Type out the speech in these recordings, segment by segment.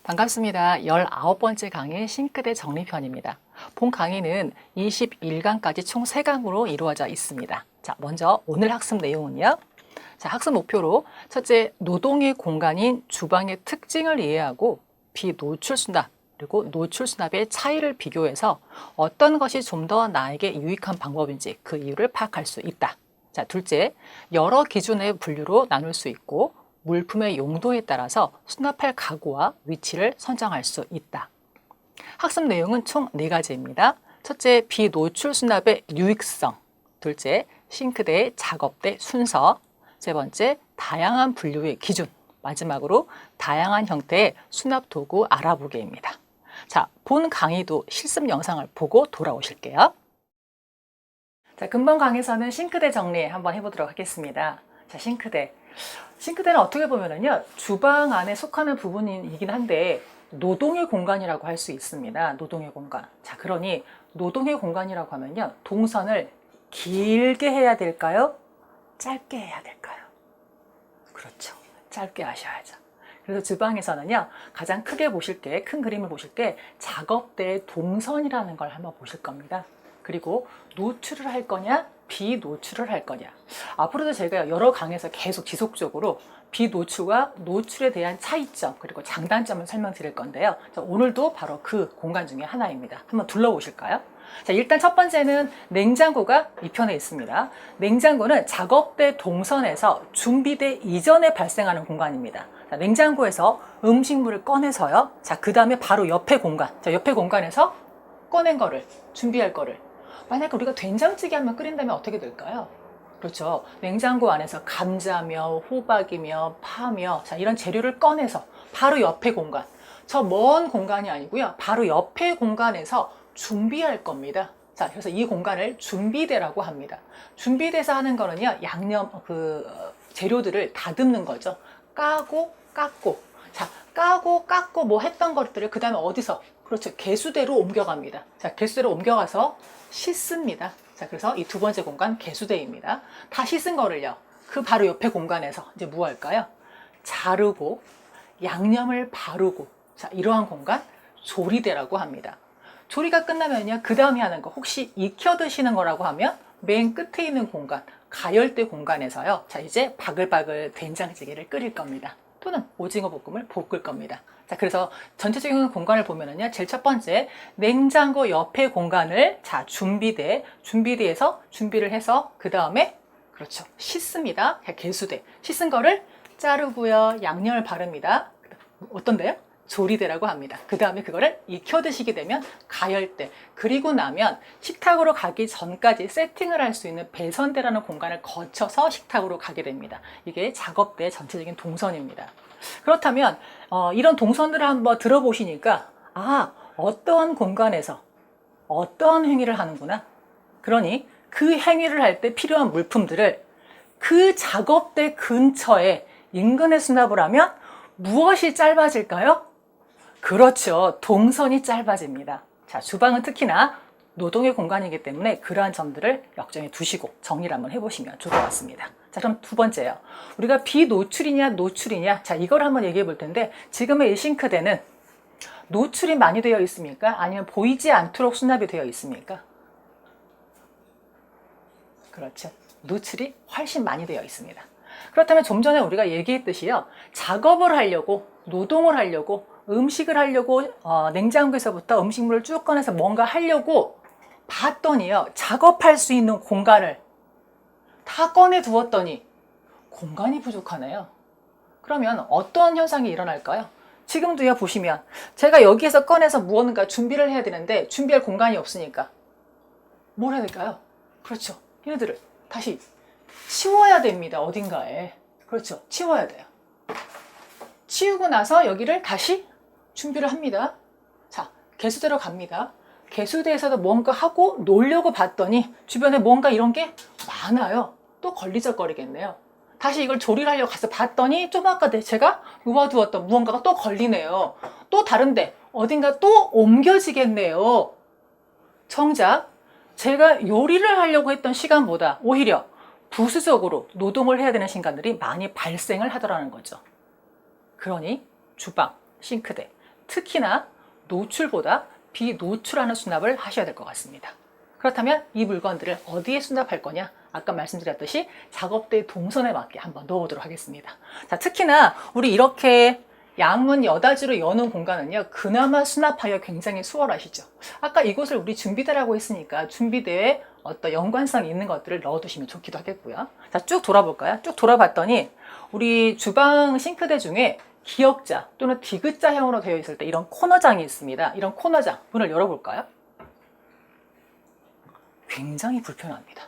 반갑습니다. 19번째 강의 싱크대 정리편입니다. 본 강의는 21강까지 총 3강으로 이루어져 있습니다. 자, 먼저 오늘 학습 내용은요. 자, 학습 목표로 첫째, 노동의 공간인 주방의 특징을 이해하고 비노출 수납, 그리고 노출 수납의 차이를 비교해서 어떤 것이 좀 더 나에게 유익한 방법인지 그 이유를 파악할 수 있다. 자, 둘째, 여러 기준의 분류로 나눌 수 있고 물품의 용도에 따라서 수납할 가구와 위치를 선정할 수 있다. 학습 내용은 총 4가지입니다. 첫째, 비노출 수납의 유익성. 둘째, 싱크대의 작업대 순서. 세 번째, 다양한 분류의 기준. 마지막으로 다양한 형태의 수납 도구 알아보기입니다. 자, 본 강의도 실습 영상을 보고 돌아오실게요. 자, 근본 강에서는 싱크대 정리 한번 해보도록 하겠습니다. 자, 싱크대는 어떻게 보면은요, 주방 안에 속하는 부분이긴 한데 노동의 공간이라고 할 수 있습니다. 노동의 공간. 자, 그러니 노동의 공간이라고 하면요, 동선을 길게 해야 될까요? 짧게 해야 될까요? 그렇죠. 짧게 하셔야죠. 그래서 주방에서는요, 가장 크게 보실 게, 큰 그림을 보실 게 작업대의 동선이라는 걸 한번 보실 겁니다. 그리고 노출을 할 거냐, 비노출을 할 거냐. 앞으로도 제가 여러 강에서 계속 지속적으로 비노출과 노출에 대한 차이점, 그리고 장단점을 설명드릴 건데요. 자, 오늘도 바로 그 공간 중에 하나입니다. 한번 둘러보실까요? 자, 일단 첫 번째는 냉장고가 이 편에 있습니다. 냉장고는 작업대 동선에서 준비대 이전에 발생하는 공간입니다. 자, 냉장고에서 음식물을 꺼내서요. 자, 그 다음에 바로 옆에 공간. 자, 옆에 공간에서 꺼낸 거를, 준비할 거를. 만약에 우리가 된장찌개 한번 끓인다면 어떻게 될까요? 그렇죠. 냉장고 안에서 감자며 호박이며 파며, 자, 이런 재료를 꺼내서 바로 옆에 공간. 저 먼 공간이 아니고요. 바로 옆에 공간에서 준비할 겁니다. 자, 그래서 이 공간을 준비대라고 합니다. 준비대에서 하는 거는요, 양념, 재료들을 다듬는 거죠. 까고, 깎고. 자, 까고, 깎고 뭐 했던 것들을 그 다음에 어디서? 그렇죠. 개수대로 옮겨갑니다. 자, 개수대로 옮겨가서 씻습니다. 자, 그래서 이 두 번째 공간 개수대입니다. 다 씻은 거를요, 그 바로 옆에 공간에서 이제 뭐 할까요? 자르고, 양념을 바르고. 자, 이러한 공간 조리대라고 합니다. 조리가 끝나면요, 그 다음에 하는 거, 혹시 익혀 드시는 거라고 하면 맨 끝에 있는 공간, 가열대 공간에서요, 자, 이제 바글바글 된장찌개를 끓일 겁니다. 또는 오징어 볶음을 볶을 겁니다. 자, 그래서 전체적인 공간을 보면은요, 제일 첫 번째, 냉장고 옆에 공간을, 자, 준비대에서 준비를 해서, 그 다음에, 그렇죠, 씻습니다. 개수대. 씻은 거를 자르고요, 양념을 바릅니다. 어떤데요? 조리대라고 합니다. 그 다음에 그거를 익혀 드시게 되면 가열대. 그리고 나면 식탁으로 가기 전까지 세팅을 할 수 있는 배선대라는 공간을 거쳐서 식탁으로 가게 됩니다. 이게 작업대의 전체적인 동선입니다. 그렇다면 이런 동선들을 한번 들어보시니까, 아, 어떠한 공간에서 어떠한 행위를 하는구나. 그러니 그 행위를 할 때 필요한 물품들을 그 작업대 근처에 인근에 수납을 하면 무엇이 짧아질까요? 그렇죠. 동선이 짧아집니다. 자, 주방은 특히나 노동의 공간이기 때문에 그러한 점들을 역정해 두시고 정리를 한번 해보시면 좋을 것 같습니다. 자, 그럼 두 번째요. 우리가 비노출이냐 노출이냐, 자, 이걸 한번 얘기해 볼 텐데, 지금의 이 싱크대는 노출이 많이 되어 있습니까? 아니면 보이지 않도록 수납이 되어 있습니까? 그렇죠. 노출이 훨씬 많이 되어 있습니다. 그렇다면 좀 전에 우리가 얘기했듯이요, 작업을 하려고, 노동을 하려고, 음식을 하려고 냉장고에서부터 음식물을 쭉 꺼내서 뭔가 하려고 봤더니요, 작업할 수 있는 공간을 다 꺼내 두었더니 공간이 부족하네요. 그러면 어떤 현상이 일어날까요? 지금도요, 보시면 제가 여기에서 꺼내서 무언가 준비를 해야 되는데 준비할 공간이 없으니까 뭘 해야 될까요? 그렇죠. 얘네들을 다시 치워야 됩니다. 어딘가에. 그렇죠. 치워야 돼요. 치우고 나서 여기를 다시 준비를 합니다. 자, 개수대로 갑니다. 개수대에서도 뭔가 하고 놀려고 봤더니 주변에 뭔가 이런 게 많아요. 또 걸리적거리겠네요. 다시 이걸 조리를 하려고 가서 봤더니 좀 아까 제가 놓아두었던 무언가가 또 걸리네요. 또 다른데 어딘가 또 옮겨지겠네요. 정작 제가 요리를 하려고 했던 시간보다 오히려 부수적으로 노동을 해야 되는 시간들이 많이 발생을 하더라는 거죠. 그러니 주방, 싱크대, 특히나 노출보다 비노출하는 수납을 하셔야 될 것 같습니다. 그렇다면 이 물건들을 어디에 수납할 거냐? 아까 말씀드렸듯이 작업대의 동선에 맞게 한번 넣어보도록 하겠습니다. 자, 특히나 우리 이렇게 양문 여닫이로 여는 공간은요, 그나마 수납하기가 굉장히 수월하시죠. 아까 이곳을 우리 준비대라고 했으니까 준비대에 어떤 연관성 있는 것들을 넣어두시면 좋기도 하겠고요. 자, 쭉 돌아볼까요? 쭉 돌아봤더니 우리 주방 싱크대 중에 기역자 또는 디귿자형으로 되어 있을 때 이런 코너장이 있습니다. 이런 코너장 문을 열어볼까요? 굉장히 불편합니다.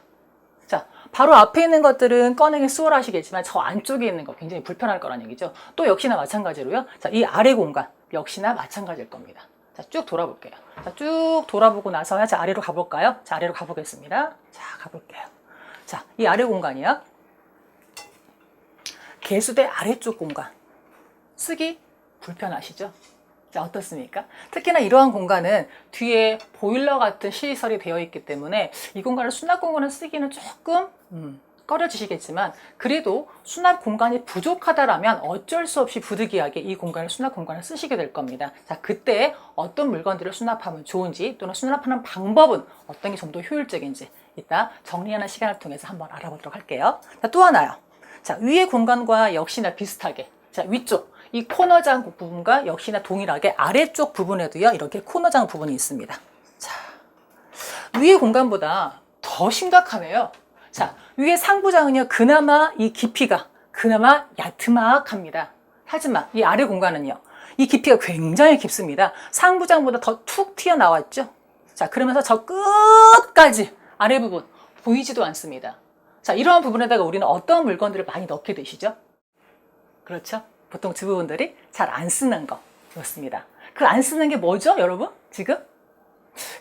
자, 바로 앞에 있는 것들은 꺼내기 수월하시겠지만 저 안쪽에 있는 거 굉장히 불편할 거란 얘기죠. 또 역시나 마찬가지로요. 자, 이 아래 공간 역시나 마찬가지일 겁니다. 자, 쭉 돌아볼게요. 자, 쭉 돌아보고 나서 자, 아래로 가볼까요? 자, 아래로 가보겠습니다. 자, 가볼게요. 자, 이 아래 공간이요. 개수대 아래쪽 공간. 쓰기 불편하시죠? 자, 어떻습니까? 특히나 이러한 공간은 뒤에 보일러 같은 시설이 되어 있기 때문에 이 공간을 수납 공간을 쓰기는 조금 꺼려지시겠지만 그래도 수납 공간이 부족하다라면 어쩔 수 없이 부득이하게 이 공간을 수납 공간을 쓰시게 될 겁니다. 자, 그때 어떤 물건들을 수납하면 좋은지 또는 수납하는 방법은 어떤 게 좀 더 효율적인지 이따 정리하는 시간을 통해서 한번 알아보도록 할게요. 자, 또 하나요. 자, 위의 공간과 역시나 비슷하게 자, 위쪽 이 코너장 부분과 역시나 동일하게 아래쪽 부분에도요 이렇게 코너장 부분이 있습니다. 자, 위의 공간보다 더 심각하네요. 자, 위의 상부장은요 그나마 이 깊이가 그나마 야트막합니다. 하지만 이 아래 공간은요 이 깊이가 굉장히 깊습니다. 상부장보다 더 툭 튀어나왔죠. 자, 그러면서 저 끝까지 아래 부분 보이지도 않습니다. 자, 이러한 부분에다가 우리는 어떤 물건들을 많이 넣게 되시죠? 그렇죠? 보통 주부분들이 잘 안 쓰는 거 그렇습니다. 그 안 쓰는 게 뭐죠, 여러분? 지금?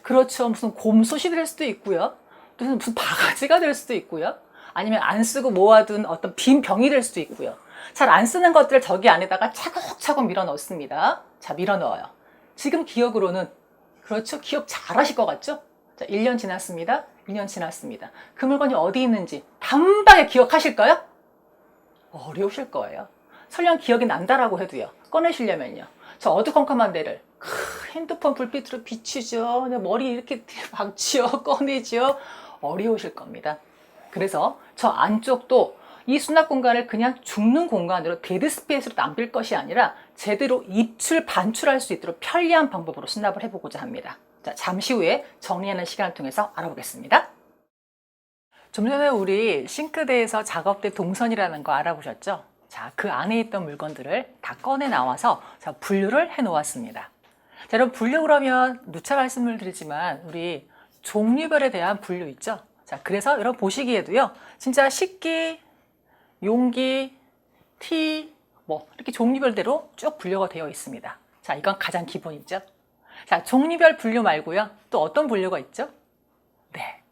그렇죠. 무슨 곰솥이 될 수도 있고요. 또 무슨 바가지가 될 수도 있고요. 아니면 안 쓰고 모아둔 어떤 빈 병이 될 수도 있고요. 잘 안 쓰는 것들을 저기 안에다가 차곡차곡 밀어 넣습니다. 자, 밀어 넣어요. 지금 기억으로는 그렇죠. 기억 잘 하실 것 같죠? 자, 1년 지났습니다. 2년 지났습니다. 그 물건이 어디 있는지 단박에 기억하실까요? 어려우실 거예요. 설령 기억이 난다라고 해도요. 꺼내시려면요. 저 어두컴컴한 데를 핸드폰 불빛으로 비추죠. 머리 이렇게 박지요. 꺼내죠. 어려우실 겁니다. 그래서 저 안쪽도 이 수납 공간을 그냥 죽는 공간으로 데드 스페이스로 남길 것이 아니라 제대로 입출, 반출할 수 있도록 편리한 방법으로 수납을 해보고자 합니다. 자, 잠시 후에 정리하는 시간을 통해서 알아보겠습니다. 좀 전에 우리 싱크대에서 작업대 동선이라는 거 알아보셨죠? 자, 그 안에 있던 물건들을 다 꺼내 나와서 자, 분류를 해 놓았습니다. 자, 여러분 분류 그러면 누차 말씀을 드리지만 우리 종류별에 대한 분류 있죠? 자, 그래서 여러분 보시기에도요. 진짜 식기, 용기, 티, 뭐 이렇게 종류별대로 쭉 분류가 되어 있습니다. 자, 이건 가장 기본이죠. 자, 종류별 분류 말고요. 또 어떤 분류가 있죠? 네.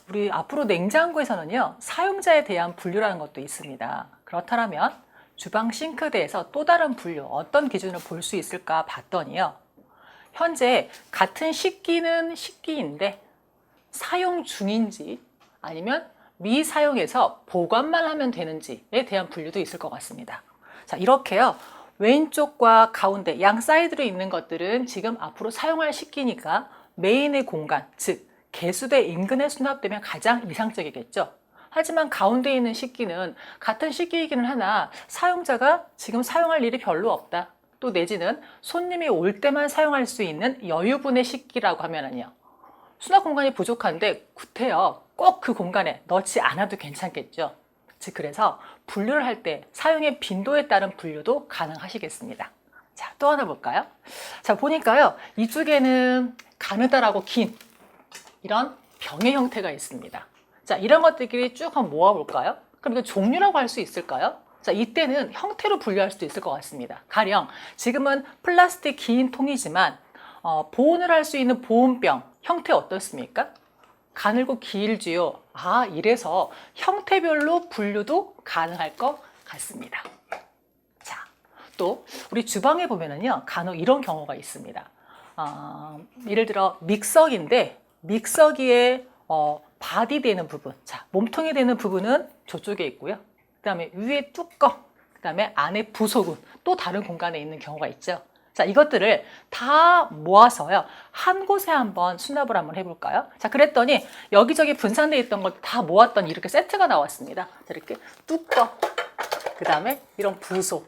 우리 앞으로 냉장고에서는요, 사용자에 대한 분류라는 것도 있습니다. 그렇다면 주방 싱크대에서 또 다른 분류, 어떤 기준으로 볼 수 있을까 봤더니요. 현재 같은 식기는 식기인데 사용 중인지 아니면 미사용해서 보관만 하면 되는지에 대한 분류도 있을 것 같습니다. 자, 이렇게요. 왼쪽과 가운데 양 사이드로 있는 것들은 지금 앞으로 사용할 식기니까 메인의 공간, 즉 개수대 인근에 수납되면 가장 이상적이겠죠. 하지만 가운데 있는 식기는 같은 식기이기는 하나 사용자가 지금 사용할 일이 별로 없다. 또 내지는 손님이 올 때만 사용할 수 있는 여유분의 식기라고 하면은요. 수납 공간이 부족한데 구태여 꼭 그 공간에 넣지 않아도 괜찮겠죠. 즉 그래서 분류를 할 때 사용의 빈도에 따른 분류도 가능하시겠습니다. 자, 또 하나 볼까요? 자, 보니까요. 이쪽에는 가느다랗고 긴 이런 병의 형태가 있습니다. 자, 이런 것들끼리 쭉 한번 모아볼까요? 그럼 이거 종류라고 할 수 있을까요? 자, 이때는 형태로 분류할 수도 있을 것 같습니다. 가령 지금은 플라스틱 긴 통이지만 보온을 할 수 있는 보온병 형태 어떻습니까? 가늘고 길지요. 아, 이래서 형태별로 분류도 가능할 것 같습니다. 자, 또 우리 주방에 보면은요, 간혹 이런 경우가 있습니다. 예를 들어 믹서기인데 믹서기에 바디 되는 부분, 자, 몸통이 되는 부분은 저쪽에 있고요. 그 다음에 위에 뚜껑, 그 다음에 안에 부속은 또 다른 공간에 있는 경우가 있죠. 자, 이것들을 다 모아서요, 한 곳에 한번 수납을 한번 해볼까요? 자, 그랬더니 여기저기 분산되어 있던 걸 다 모았더니 이렇게 세트가 나왔습니다. 자, 이렇게 뚜껑, 그 다음에 이런 부소.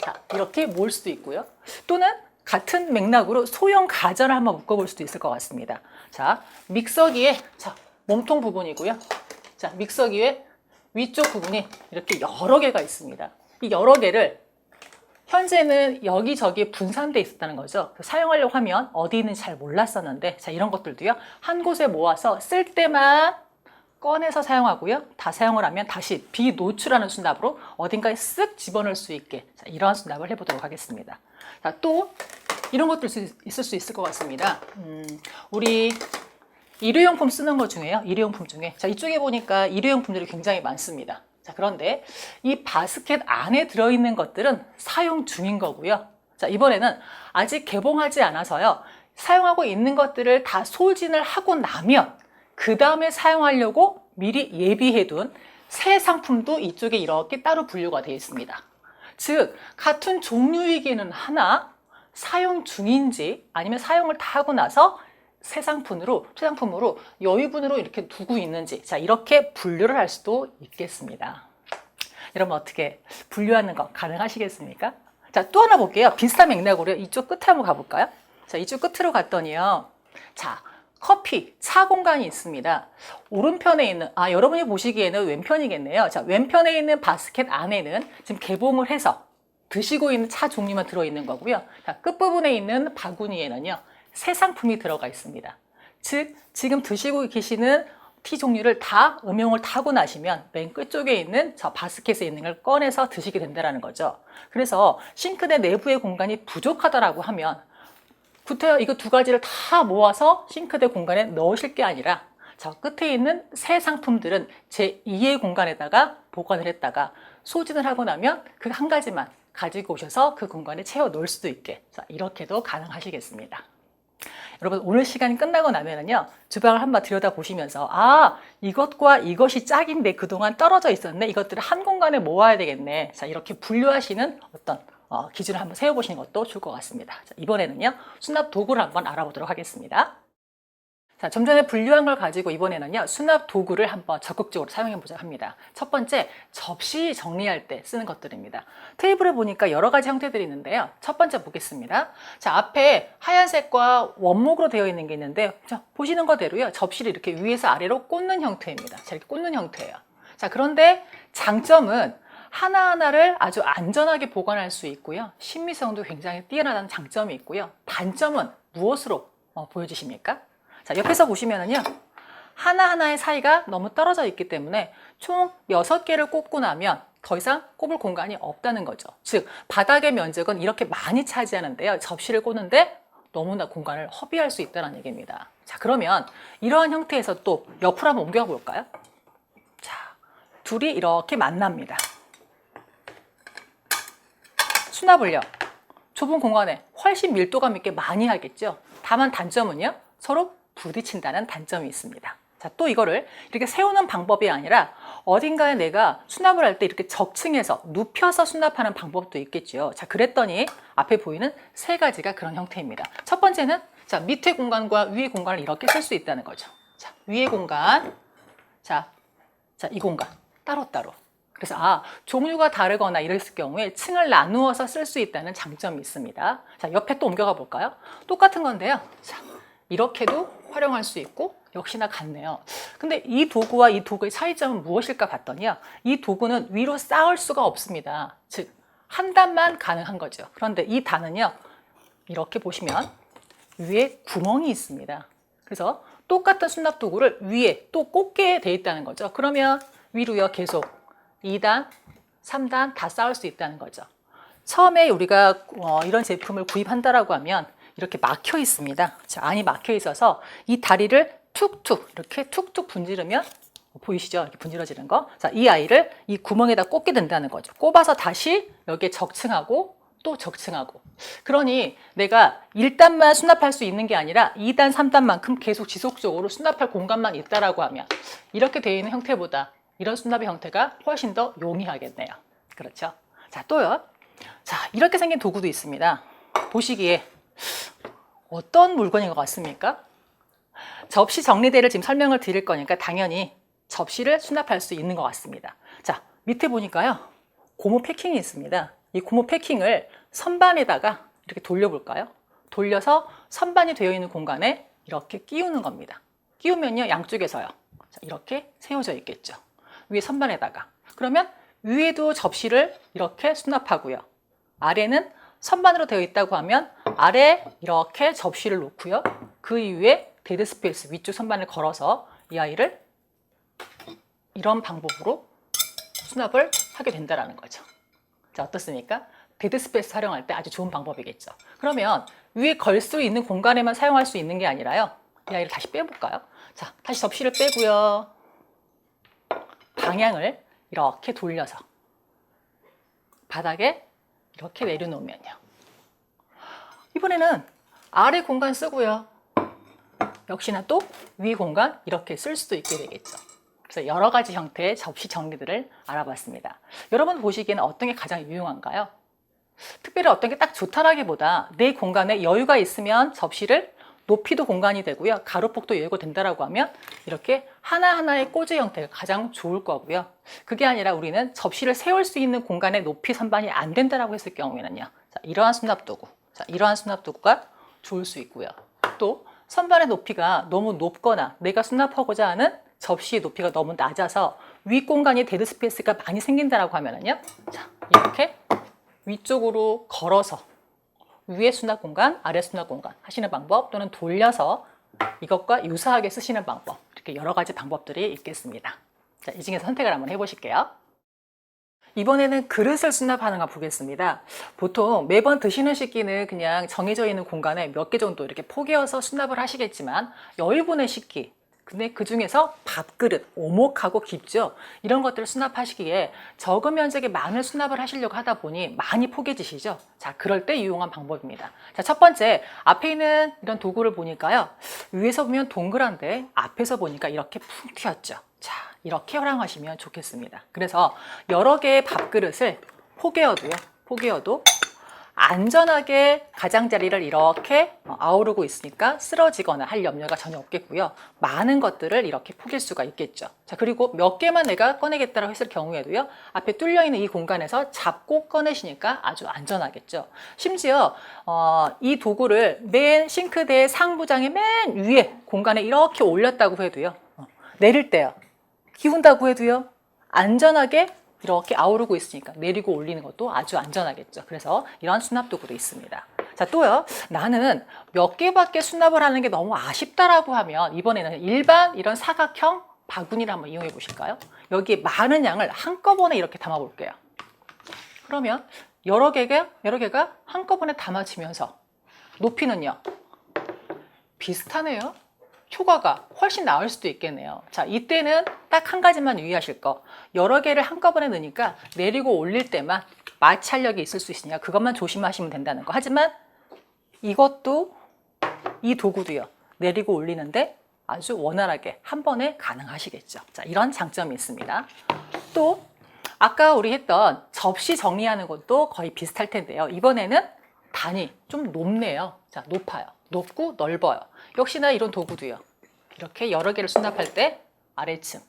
자, 이렇게 모을 수도 있고요. 또는 같은 맥락으로 소형 가전을 한번 묶어볼 수도 있을 것 같습니다. 자, 믹서기에, 자, 몸통 부분이고요. 자, 믹서기에 위쪽 부분이 이렇게 여러 개가 있습니다. 이 여러 개를 현재는 여기저기 분산돼 있었다는 거죠. 사용하려고 하면 어디 있는지 잘 몰랐었는데, 자, 이런 것들도요, 한 곳에 모아서 쓸 때만 꺼내서 사용하고요, 다 사용을 하면 다시 비노출하는 수납으로 어딘가에 쓱 집어넣을 수 있게, 자, 이러한 수납을 해보도록 하겠습니다. 자, 또 이런 것도 있을 수 있을 것 같습니다. 우리 일회용품 쓰는 것 중에요, 일회용품 중에, 자, 이쪽에 보니까 일회용품들이 굉장히 많습니다. 자, 그런데 이 바스켓 안에 들어있는 것들은 사용 중인 거고요. 자, 이번에는 아직 개봉하지 않아서요, 사용하고 있는 것들을 다 소진을 하고 나면 그 다음에 사용하려고 미리 예비해둔 새 상품도 이쪽에 이렇게 따로 분류가 되어 있습니다. 즉, 같은 종류이기는 하나 사용 중인지 아니면 사용을 다 하고 나서 새 상품으로 여유분으로 이렇게 두고 있는지, 자, 이렇게 분류를 할 수도 있겠습니다. 여러분, 어떻게 분류하는 거 가능하시겠습니까? 자, 또 하나 볼게요. 비슷한 맥락으로 이쪽 끝에 한번 가볼까요? 자, 이쪽 끝으로 갔더니요, 자, 커피, 차 공간이 있습니다. 오른편에 있는, 여러분이 보시기에는 왼편이겠네요. 자, 왼편에 있는 바스켓 안에는 지금 개봉을 해서 드시고 있는 차 종류만 들어있는 거고요. 자, 끝부분에 있는 바구니에는요, 새 상품이 들어가 있습니다. 즉, 지금 드시고 계시는 티 종류를 다 음용을 타고 나시면 맨 끝쪽에 있는 저 바스켓에 있는 걸 꺼내서 드시게 된다는 거죠. 그래서 싱크대 내부의 공간이 부족하다라고 하면 구태여 이거 두 가지를 다 모아서 싱크대 공간에 넣으실 게 아니라 저 끝에 있는 새 상품들은 제2의 공간에다가 보관을 했다가 소진을 하고 나면 그 한 가지만 가지고 오셔서 그 공간에 채워 넣을 수도 있게, 자, 이렇게도 가능하시겠습니다. 여러분, 오늘 시간이 끝나고 나면은요, 주방을 한번 들여다보시면서, 이것과 이것이 짝인데 그동안 떨어져 있었네, 이것들을 한 공간에 모아야 되겠네, 자, 이렇게 분류하시는 어떤 기준을 한번 세워보시는 것도 좋을 것 같습니다. 자, 이번에는요, 수납 도구를 한번 알아보도록 하겠습니다. 자, 좀 전에 분류한 걸 가지고 이번에는요, 수납 도구를 한번 적극적으로 사용해 보자 합니다. 첫 번째, 접시 정리할 때 쓰는 것들입니다. 테이블에 보니까 여러 가지 형태들이 있는데요. 첫 번째 보겠습니다. 자, 앞에 하얀색과 원목으로 되어 있는 게 있는데, 자, 보시는 거대로요, 접시를 이렇게 위에서 아래로 꽂는 형태입니다. 자, 이렇게 꽂는 형태예요. 자, 그런데 장점은 하나하나를 아주 안전하게 보관할 수 있고요, 신미성도 굉장히 뛰어나다는 장점이 있고요. 단점은 무엇으로 보여지십니까? 자, 옆에서 보시면은요, 하나하나의 사이가 너무 떨어져 있기 때문에 총 6개를 꽂고 나면 더 이상 꼽을 공간이 없다는 거죠. 즉, 바닥의 면적은 이렇게 많이 차지하는데요, 접시를 꽂는데 너무나 공간을 허비할 수 있다는 얘기입니다. 자, 그러면 이러한 형태에서 또 옆으로 한번 옮겨 볼까요? 자, 둘이 이렇게 만납니다. 수납을요, 좁은 공간에 훨씬 밀도감 있게 많이 하겠죠. 다만 단점은요, 서로 부딪힌다는 단점이 있습니다. 자, 또 이거를 이렇게 세우는 방법이 아니라 어딘가에 내가 수납을 할 때 이렇게 적층해서 눕혀서 수납하는 방법도 있겠죠. 자, 그랬더니 앞에 보이는 세 가지가 그런 형태입니다. 첫 번째는, 자, 밑에 공간과 위의 공간을 이렇게 쓸 수 있다는 거죠. 자, 위의 공간, 자, 이 공간 따로따로. 그래서 종류가 다르거나 이랬을 경우에 층을 나누어서 쓸 수 있다는 장점이 있습니다. 자, 옆에 또 옮겨가 볼까요? 똑같은 건데요. 자, 이렇게도 활용할 수 있고 역시나 같네요. 근데 이 도구와 이 도구의 차이점은 무엇일까 봤더니요, 이 도구는 위로 쌓을 수가 없습니다. 즉, 한 단만 가능한 거죠. 그런데 이 단은요, 이렇게 보시면 위에 구멍이 있습니다. 그래서 똑같은 수납 도구를 위에 또 꽂게 돼 있다는 거죠. 그러면 위로요, 계속 2단, 3단 다 쌓을 수 있다는 거죠. 처음에 우리가 이런 제품을 구입한다라고 하면 이렇게 막혀 있습니다. 자, 안이 막혀 있어서 이 다리를 이렇게 툭툭 분지르면, 보이시죠? 이렇게 분질러지는 거. 자, 이 아이를 이 구멍에다 꽂게 된다는 거죠. 꼽아서 다시 여기에 적층하고 또 적층하고. 그러니 내가 1단만 수납할 수 있는 게 아니라 2단, 3단만큼 계속 지속적으로 수납할 공간만 있다라고 하면 이렇게 되어 있는 형태보다 이런 수납의 형태가 훨씬 더 용이하겠네요. 그렇죠? 자, 또요. 자, 이렇게 생긴 도구도 있습니다. 보시기에 어떤 물건인 것 같습니까? 접시 정리대를 지금 설명을 드릴 거니까 당연히 접시를 수납할 수 있는 것 같습니다. 자, 밑에 보니까요. 고무 패킹이 있습니다. 이 고무 패킹을 선반에다가 이렇게 돌려볼까요? 돌려서 선반이 되어 있는 공간에 이렇게 끼우는 겁니다. 끼우면요, 양쪽에서요. 자, 이렇게 세워져 있겠죠. 위에 선반에다가. 그러면 위에도 접시를 이렇게 수납하고요. 아래는 선반으로 되어 있다고 하면 아래 이렇게 접시를 놓고요. 그 이후에 데드 스페이스 위쪽 선반을 걸어서 이 아이를 이런 방법으로 수납을 하게 된다는 거죠. 자, 어떻습니까? 데드 스페이스 활용할 때 아주 좋은 방법이겠죠. 그러면 위에 걸 수 있는 공간에만 사용할 수 있는 게 아니라요. 이 아이를 다시 빼볼까요? 자, 다시 접시를 빼고요. 방향을 이렇게 돌려서 바닥에 이렇게 내려놓으면요. 이번에는 아래 공간 쓰고요. 역시나 또 위 공간 이렇게 쓸 수도 있게 되겠죠. 그래서 여러 가지 형태의 접시 정리들을 알아봤습니다. 여러분 보시기에는 어떤 게 가장 유용한가요? 특별히 어떤 게 딱 좋다라기보다 내 공간에 여유가 있으면 접시를 높이도 공간이 되고요. 가로폭도 여유가 된다라고 하면 이렇게 하나하나의 꽂이 형태가 가장 좋을 거고요. 그게 아니라 우리는 접시를 세울 수 있는 공간의 높이 선반이 안 된다라고 했을 경우에는요. 자, 이러한 수납도구. 자, 이러한 수납도구가 좋을 수 있고요. 또 선반의 높이가 너무 높거나 내가 수납하고자 하는 접시의 높이가 너무 낮아서 위 공간이 데드 스페이스가 많이 생긴다라고 하면은요. 자, 이렇게 위쪽으로 걸어서 위에 수납 공간, 아래 수납 공간 하시는 방법 또는 돌려서 이것과 유사하게 쓰시는 방법 이렇게 여러 가지 방법들이 있겠습니다. 자, 이 중에서 선택을 한번 해보실게요. 이번에는 그릇을 수납하는 거 보겠습니다. 보통 매번 드시는 식기는 그냥 정해져 있는 공간에 몇 개 정도 이렇게 포개어서 수납을 하시겠지만 여유분의 식기 근데 그 중에서 밥그릇, 오목하고 깊죠? 이런 것들을 수납하시기에 적은 면적의 많은 수납을 하시려고 하다 보니 많이 포개지시죠? 자, 그럴 때 유용한 방법입니다. 자, 첫 번째, 앞에 있는 이런 도구를 보니까요. 위에서 보면 동그란데 앞에서 보니까 이렇게 푹 튀었죠? 자, 이렇게 활용하시면 좋겠습니다. 그래서 여러 개의 밥그릇을 포개어도 안전하게 가장자리를 이렇게 아우르고 있으니까 쓰러지거나 할 염려가 전혀 없겠고요. 많은 것들을 이렇게 포갤 수가 있겠죠. 자, 그리고 몇 개만 내가 꺼내겠다고 했을 경우에도요. 앞에 뚫려있는 이 공간에서 잡고 꺼내시니까 아주 안전하겠죠. 심지어 이 도구를 맨 싱크대의 상부장의 맨 위에 공간에 이렇게 올렸다고 해도요. 내릴 때요. 기운다고 해도요. 안전하게 이렇게 아우르고 있으니까 내리고 올리는 것도 아주 안전하겠죠. 그래서 이런 수납 도구도 있습니다. 자, 또요. 나는 몇 개밖에 수납을 하는 게 너무 아쉽다라고 하면 이번에는 일반 이런 사각형 바구니를 한번 이용해 보실까요? 여기에 많은 양을 한꺼번에 이렇게 담아 볼게요. 그러면 여러 개가 한꺼번에 담아지면서 높이는요. 비슷하네요. 효과가 훨씬 나을 수도 있겠네요. 자, 이때는 딱 한 가지만 유의하실 거. 여러 개를 한꺼번에 넣으니까 내리고 올릴 때만 마찰력이 있을 수 있으니까 그것만 조심하시면 된다는 거. 하지만 이것도 이 도구도요. 내리고 올리는데 아주 원활하게 한 번에 가능하시겠죠. 자, 이런 장점이 있습니다. 또 아까 우리 했던 접시 정리하는 것도 거의 비슷할 텐데요. 이번에는 단이 좀 높네요. 자, 높아요. 높고 넓어요. 역시나 이런 도구도요. 이렇게 여러 개를 수납할 때 아래층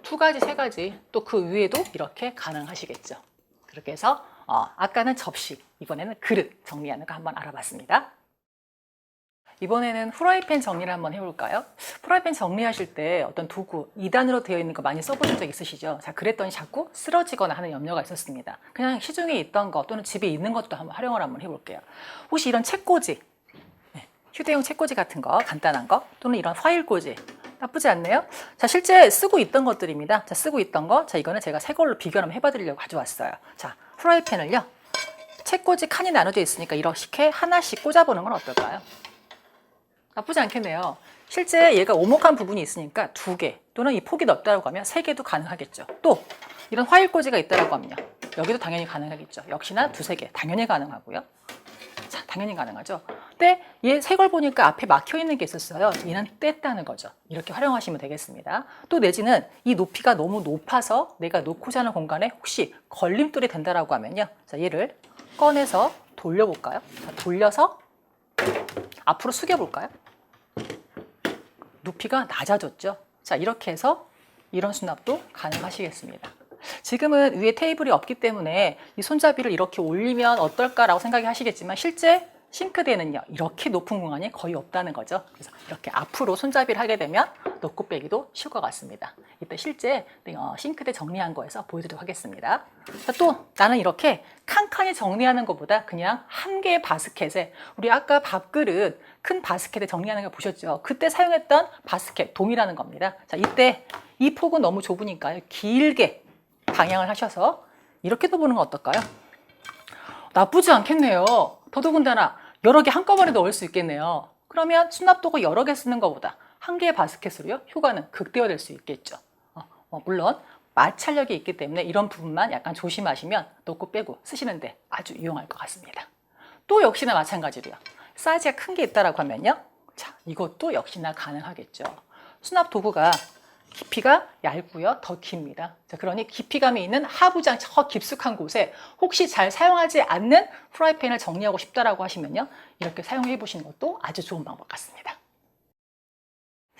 두 가지, 세 가지 또 그 위에도 이렇게 가능하시겠죠. 그렇게 해서 아까는 접시, 이번에는 그릇 정리하는 거 한번 알아봤습니다. 이번에는 후라이팬 정리를 한번 해볼까요? 후라이팬 정리하실 때 어떤 도구 2단으로 되어 있는 거 많이 써보신 적 있으시죠? 자, 그랬더니 자꾸 쓰러지거나 하는 염려가 있었습니다. 그냥 시중에 있던 거 또는 집에 있는 것도 한번 활용을 한번 해볼게요. 혹시 이런 책꽂이, 휴대용 책꽂이 같은 거, 간단한 거, 또는 이런 파일꽂이 나쁘지 않네요. 자, 실제 쓰고 있던 것들입니다. 자, 쓰고 있던 거, 자, 이거는 제가 새 걸로 비교를 한번 해봐드리려고 가져왔어요. 자, 후라이팬을요, 책꽂이 칸이 나눠져 있으니까 이렇게 하나씩 꽂아보는 건 어떨까요? 나쁘지 않겠네요. 실제 얘가 오목한 부분이 있으니까 2개 또는 이 폭이 넓다고 하면 3개도 가능하겠죠. 또 이런 화일꽂이가 있다고 하면요. 여기도 당연히 가능하겠죠. 역시나 2, 3개 당연히 가능하고요. 자, 당연히 가능하죠. 이때 얘 새 걸 보니까 앞에 막혀 있는 게 있었어요. 얘는 뗐다는 거죠. 이렇게 활용하시면 되겠습니다. 또 내지는 이 높이가 너무 높아서 내가 놓고자 하는 공간에 혹시 걸림돌이 된다라고 하면요. 자, 얘를 꺼내서 돌려볼까요? 자, 돌려서 앞으로 숙여볼까요? 높이가 낮아졌죠. 자, 이렇게 해서 이런 수납도 가능하시겠습니다. 지금은 위에 테이블이 없기 때문에 이 손잡이를 이렇게 올리면 어떨까라고 생각이 하시겠지만 실제 싱크대는요, 이렇게 높은 공간이 거의 없다는 거죠. 그래서 이렇게 앞으로 손잡이를 하게 되면 놓고 빼기도 쉬울 것 같습니다. 이때 실제 싱크대 정리한 거에서 보여드리도록 하겠습니다. 자, 또 나는 이렇게 칸칸이 정리하는 것보다 그냥 한 개의 바스켓에 우리 아까 밥그릇 큰 바스켓에 정리하는 거 보셨죠? 그때 사용했던 바스켓 동일하는 겁니다. 자, 이때 이 폭은 너무 좁으니까요. 길게 방향을 하셔서 이렇게도 보는 건 어떨까요? 나쁘지 않겠네요. 더더군다나 여러 개 한꺼번에 넣을 수 있겠네요. 그러면 수납도구 여러 개 쓰는 것보다 한 개의 바스켓으로요, 효과는 극대화될 수 있겠죠. 물론 마찰력이 있기 때문에 이런 부분만 약간 조심하시면 넣고 빼고 쓰시는데 아주 유용할 것 같습니다. 또 역시나 마찬가지로요. 사이즈가 큰 게 있다라고 하면요. 자, 이것도 역시나 가능하겠죠. 수납 도구가 깊이가 얇고요, 더 깁니다. 자, 그러니 깊이감이 있는 하부장 저 깊숙한 곳에 혹시 잘 사용하지 않는 프라이팬을 정리하고 싶다라고 하시면요, 이렇게 사용해 보시는 것도 아주 좋은 방법 같습니다.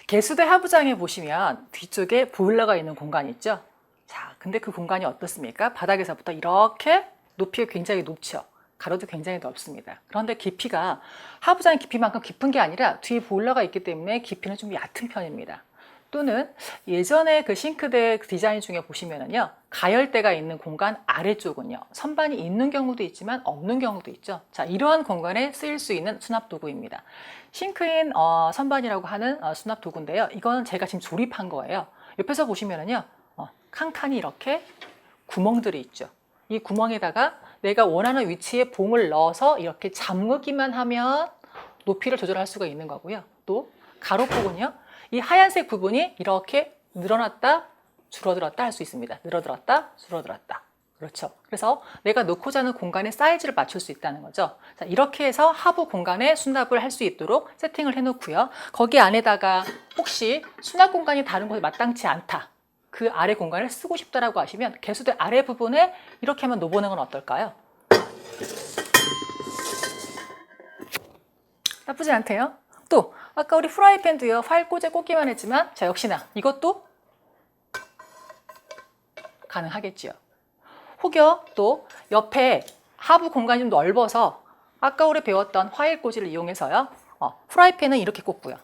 개수대 하부장에 보시면 뒤쪽에 보일러가 있는 공간이 있죠. 자, 근데 그 공간이 어떻습니까? 바닥에서부터 이렇게 높이가 굉장히 높죠. 가로도 굉장히 넓습니다. 그런데 깊이가 하부장의 깊이만큼 깊은 게 아니라 뒤에 보일러가 있기 때문에 깊이는 좀 얕은 편입니다. 또는 예전에 그 싱크대 디자인 중에 보시면은요, 가열대가 있는 공간 아래쪽은요, 선반이 있는 경우도 있지만 없는 경우도 있죠. 자, 이러한 공간에 쓰일 수 있는 수납 도구입니다. 싱크인 선반이라고 하는 수납 도구인데요. 이건 제가 지금 조립한 거예요. 옆에서 보시면은요, 칸칸이 이렇게 구멍들이 있죠. 이 구멍에다가 내가 원하는 위치에 봉을 넣어서 이렇게 잠그기만 하면 높이를 조절할 수가 있는 거고요. 또 가로폭은요, 이 하얀색 부분이 이렇게 늘어났다 줄어들었다 할 수 있습니다. 늘어들었다 줄어들었다. 그렇죠. 그래서 내가 놓고자 하는 공간의 사이즈를 맞출 수 있다는 거죠. 자, 이렇게 해서 하부 공간에 수납을 할 수 있도록 세팅을 해놓고요. 거기 안에다가 혹시 수납 공간이 다른 곳에 마땅치 않다, 그 아래 공간을 쓰고 싶다라고 하시면 개수대 아래 부분에 이렇게 한번 놓보는 건 어떨까요? 나쁘지 않대요. 또 아까 우리 프라이팬도요, 파일 꽂아 꽂기만 했지만 자, 역시나 이것도 가능하겠지요. 혹여 또 옆에 하부 공간이 좀 넓어서 아까 우리 배웠던 화일 꽂이를 이용해서요, 프라이팬은 이렇게 꽂고요.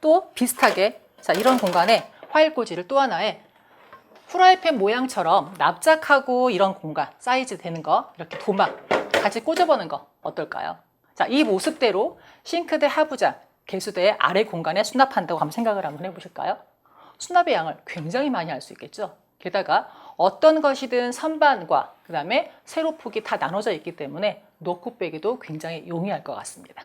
또 비슷하게 자, 이런 공간에 화일 꽂이를 또 하나에 프라이팬 모양처럼 납작하고 이런 공간 사이즈 되는 거 이렇게 도막 같이 꽂아보는 거 어떨까요? 자, 이 모습대로 싱크대 하부장, 개수대의 아래 공간에 수납한다고 한번 생각을 한번 해보실까요? 수납의 양을 굉장히 많이 할 수 있겠죠. 게다가 어떤 것이든 선반과 그 다음에 세로폭이 다 나눠져 있기 때문에 놓고 빼기도 굉장히 용이할 것 같습니다.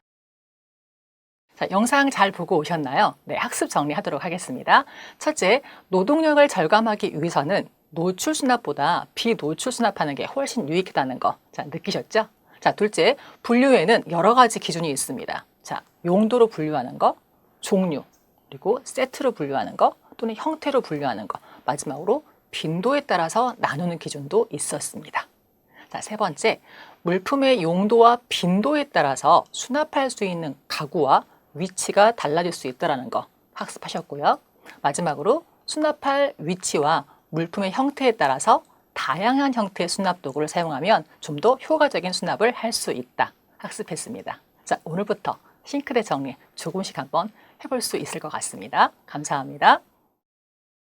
자, 영상 잘 보고 오셨나요? 네, 학습 정리하도록 하겠습니다. 첫째, 노동력을 절감하기 위해서는 노출 수납보다 비노출 수납하는 게 훨씬 유익하다는 거, 자, 느끼셨죠? 자, 둘째, 분류에는 여러 가지 기준이 있습니다. 자, 용도로 분류하는 거, 종류, 그리고 세트로 분류하는 거, 또는 형태로 분류하는 거, 마지막으로 빈도에 따라서 나누는 기준도 있었습니다. 자, 세 번째, 물품의 용도와 빈도에 따라서 수납할 수 있는 가구와 위치가 달라질 수 있다는 거 학습하셨고요. 마지막으로 수납할 위치와 물품의 형태에 따라서 다양한 형태의 수납 도구를 사용하면 좀 더 효과적인 수납을 할 수 있다 학습했습니다. 자, 오늘부터 싱크대 정리 조금씩 한번 해볼 수 있을 것 같습니다. 감사합니다.